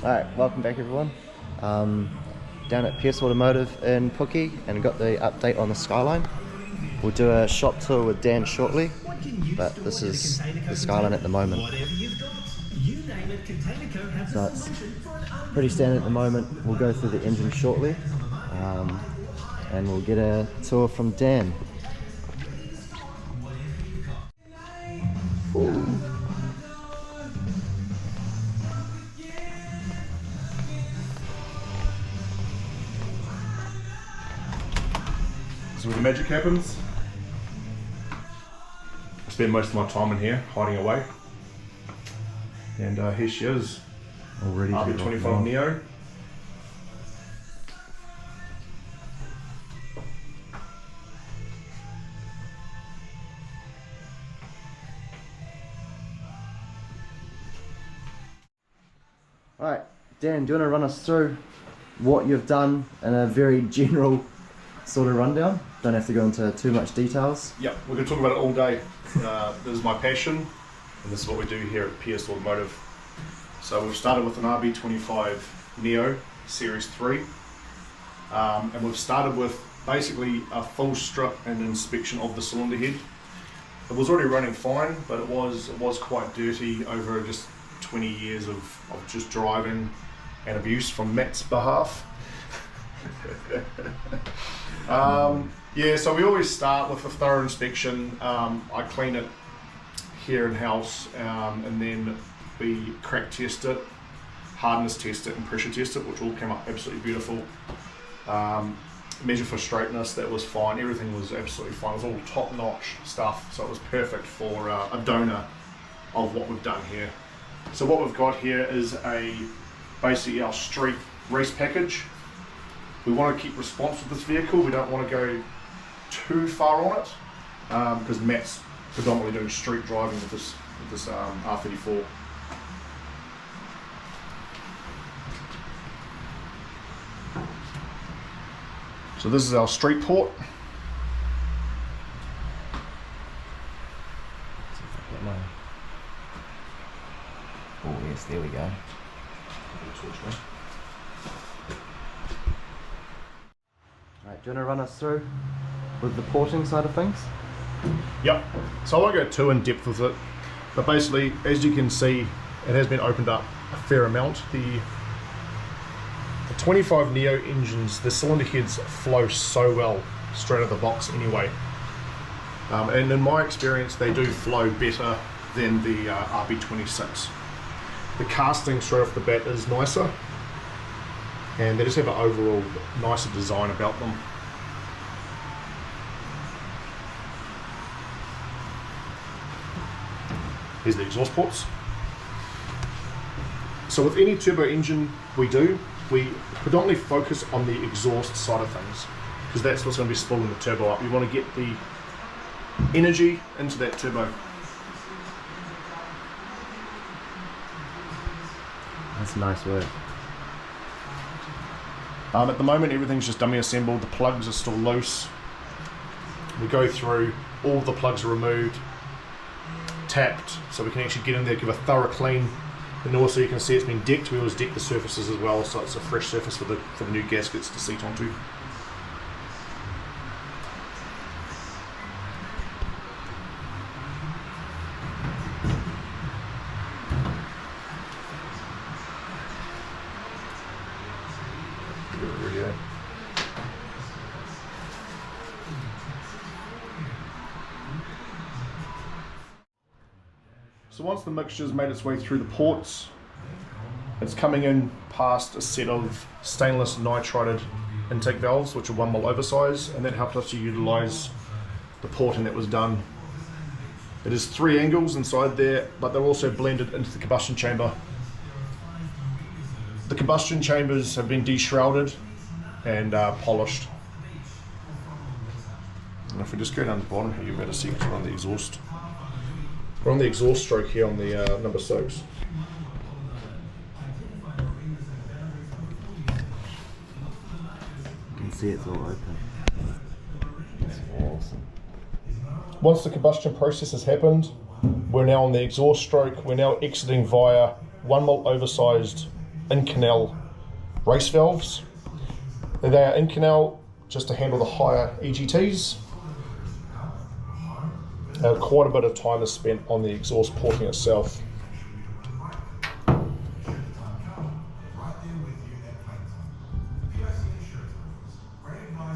Alright, welcome back everyone. Down at Pierce Automotive in Pukekohe, and got the update on the Skyline. We'll do a shop tour with Dan shortly, but this is the Skyline at the moment. So it's pretty standard at the moment. We'll go through the engine shortly, and we'll get a tour from Dan. Ooh. So where the magic happens, I spend most of my time in here, hiding away. And here she is, Already RB25 Neo. Alright, Dan, do you want to run us through what you've done in a very general sort of rundown? Don't have to go into too much details. Yep, we're going to talk about it all day. This is my passion, and this is what we do here at Pierce Automotive. So we've started with an RB25 Neo Series 3, and we've started with basically a full strip and inspection of the cylinder head. It was already running fine, but it was quite dirty over just 20 years of just driving and abuse from Matt's behalf. Yeah, so we always start with a thorough inspection. I clean it here in house, and then we crack test it, hardness test it, and pressure test it, which all came up absolutely beautiful. Measure for straightness, that was fine. Everything was absolutely fine. It was all top-notch stuff, so it was perfect for a donor of what we've done here. So what we've got here is basically our street race package. We want to keep response with this vehicle. We don't want to go too far on it, because Matt's predominantly doing street driving with this R34. So this is our street port. Oh yes, there we go. Alright, do you want to run us through with the porting side of things? Yep, so I won't go too in depth with it, but basically, as you can see, it has been opened up a fair amount. The 25 Neo engines, the cylinder heads flow so well straight out of the box anyway. And in my experience, they do flow better than the RB26. The casting straight off the bat is nicer, and they just have an overall nicer design about them. Here's the exhaust ports. So with any turbo engine we predominantly focus on the exhaust side of things, because that's what's going to be spooling the turbo up. You want to get the energy into that turbo. That's nice work. At the moment, everything's just dummy assembled. The plugs are still loose. We go through, all the plugs are removed, tapped, so we can actually get in there, give a thorough clean. And also you can see it's been decked. We always deck the surfaces as well, so it's a fresh surface for the new gaskets to seat onto. So once the mixture's made its way through the ports, it's coming in past a set of stainless nitrided intake valves, which are 1 mil oversize, and that helps us to utilize the porting that was done. It is 3 angles inside there, but they're also blended into the combustion chamber. The combustion chambers have been deshrouded and polished. And if we just go down the bottom here, you'll be able to see because we're on the exhaust. We're on the exhaust stroke here on the number 6. You can see it's all open. That's awesome. Once the combustion process has happened, we're now on the exhaust stroke. We're now exiting via 1 mil oversized in-canal race valves. They are in-canal just to handle the higher EGTs. Quite a bit of time is spent on the exhaust porting itself.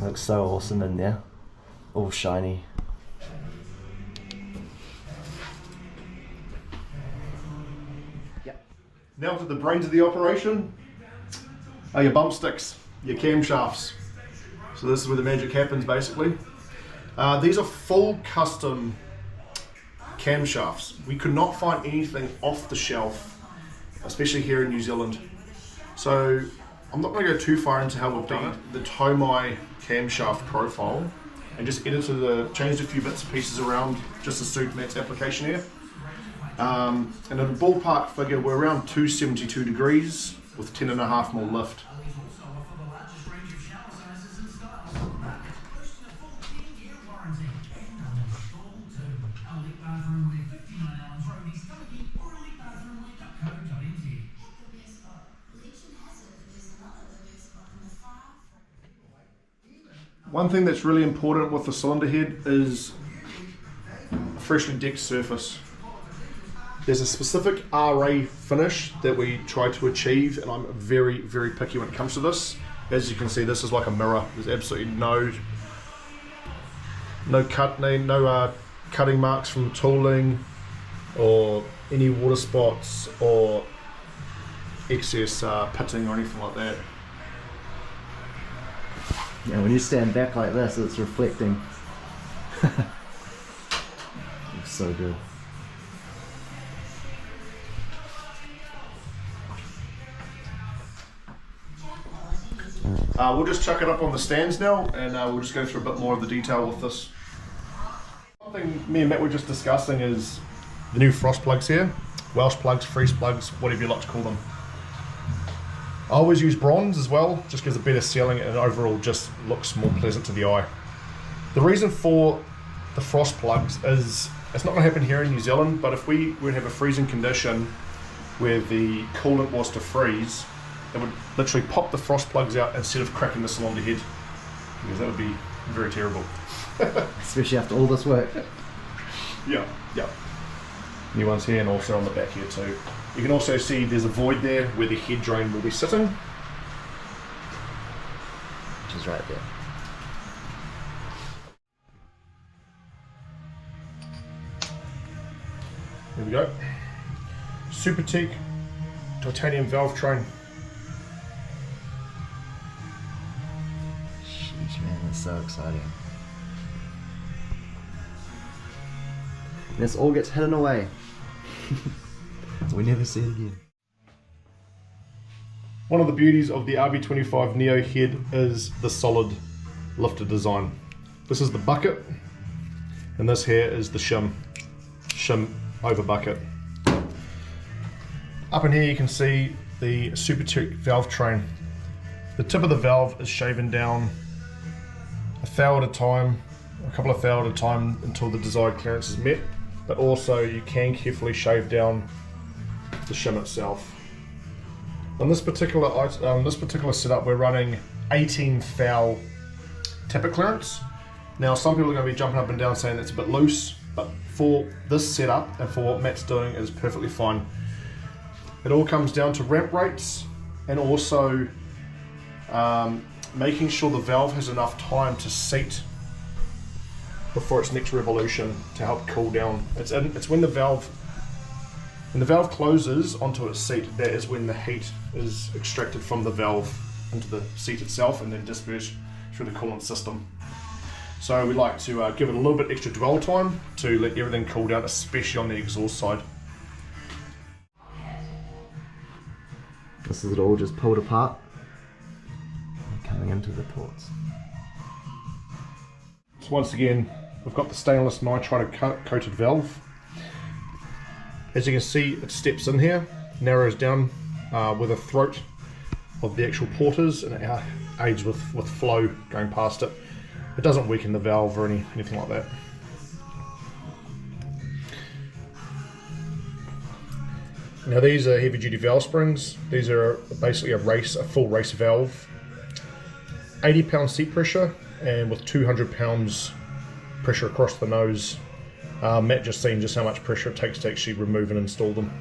Looks so awesome in there, all shiny. Now to the brains of the operation are your bump sticks, your camshafts. So this is where the magic happens basically. These are full custom camshafts. We could not find anything off the shelf, especially here in New Zealand. So I'm not going to go too far into how we've done it. The Tomai camshaft profile, and just changed a few bits and pieces around just to suit Matt's application here. And at a ballpark figure, we're around 272 degrees with 10.5 mil lift. One thing that's really important with the cylinder head is a freshly decked surface. There's a specific RA finish that we try to achieve, and I'm very, very picky when it comes to this. As you can see, this is like a mirror. There's absolutely no cutting marks from tooling or any water spots or excess pitting or anything like that. Yeah, when you stand back like this, it's reflecting. Looks so good. We'll just chuck it up on the stands now, and we'll just go through a bit more of the detail with this. One thing me and Matt were just discussing is the new frost plugs here. Welsh plugs, freeze plugs, whatever you like to call them. I always use bronze as well, just gives a better sealing and overall just looks more pleasant to the eye. The reason for the frost plugs is, it's not going to happen here in New Zealand, but if we were to have a freezing condition where the coolant was to freeze, it would literally pop the frost plugs out instead of cracking the cylinder head, because that would be very terrible. Especially after all this work. Yeah. New ones here and also on the back here too. You can also see there's a void there where the head drain will be sitting. Which is right there. There we go. Super teak titanium valve train. Sheesh, man, that's so exciting. This all gets hidden away. We never see it again. One of the beauties of the RB25 Neo head is the solid lifter design. This is the bucket, and this here is the shim over bucket. Up in here you can see the Super Teak valve train. The tip of the valve is shaven down a thou at a time, a couple of thou at a time until the desired clearance is met, but also you can carefully shave down the shim itself. On this particular setup, we're running 18 thou tappet clearance. Now some people are going to be jumping up and down saying that's a bit loose, but for this setup and for what Matt's doing, it is perfectly fine. It all comes down to ramp rates and also making sure the valve has enough time to seat before its next revolution to help cool down. It's when the valve closes onto its seat, that is when the heat is extracted from the valve into the seat itself and then dispersed through the coolant system. So we like to give it a little bit extra dwell time to let everything cool down, especially on the exhaust side. This is it all just pulled apart and coming into the ports. So once again, we've got the stainless nitride coated valve. As you can see, it steps in here, narrows down with the throat of the actual porters, and it aids with flow going past it. It doesn't weaken the valve or anything like that. Now these are heavy duty valve springs. These are basically a full race valve. 80 pound seat pressure and with 200 pounds pressure across the nose. Matt just seen just how much pressure it takes to actually remove and install them.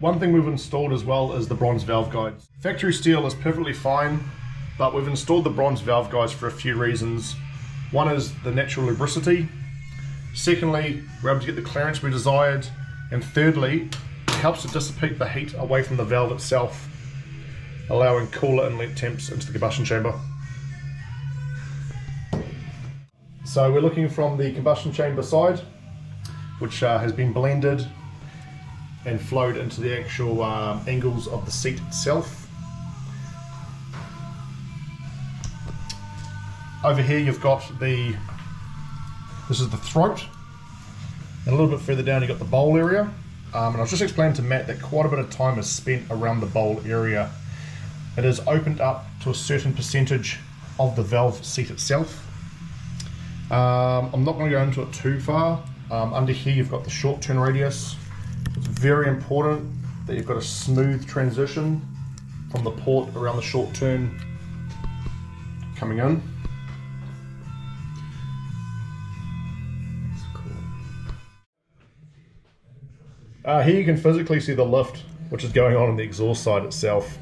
One thing we've installed as well is the bronze valve guides. Factory steel is perfectly fine, but we've installed the bronze valve guides for a few reasons. One is the natural lubricity. Secondly, we're able to get the clearance we desired. And thirdly, it helps to dissipate the heat away from the valve itself, allowing cooler inlet temps into the combustion chamber. So we're looking from the combustion chamber side, which has been blended and flowed into the actual angles of the seat itself. Over here you've got this is the throat, and a little bit further down you've got the bowl area. And I was just explaining to Matt that quite a bit of time is spent around the bowl area. It is opened up to a certain percentage of the valve seat itself. I'm not going to go into it too far. Under here you've got the short turn radius. It's very important that you've got a smooth transition from the port around the short turn coming in. Here you can physically see the lift which is going on the exhaust side itself.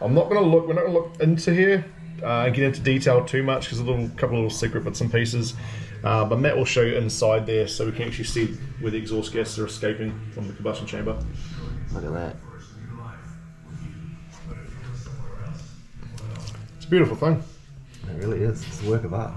We're not going to look into here and get into detail too much because a couple of little secret bits and pieces. But Matt will show you inside there so we can actually see where the exhaust gases are escaping from the combustion chamber. Look at that. It's a beautiful thing. It really is. It's a work of art.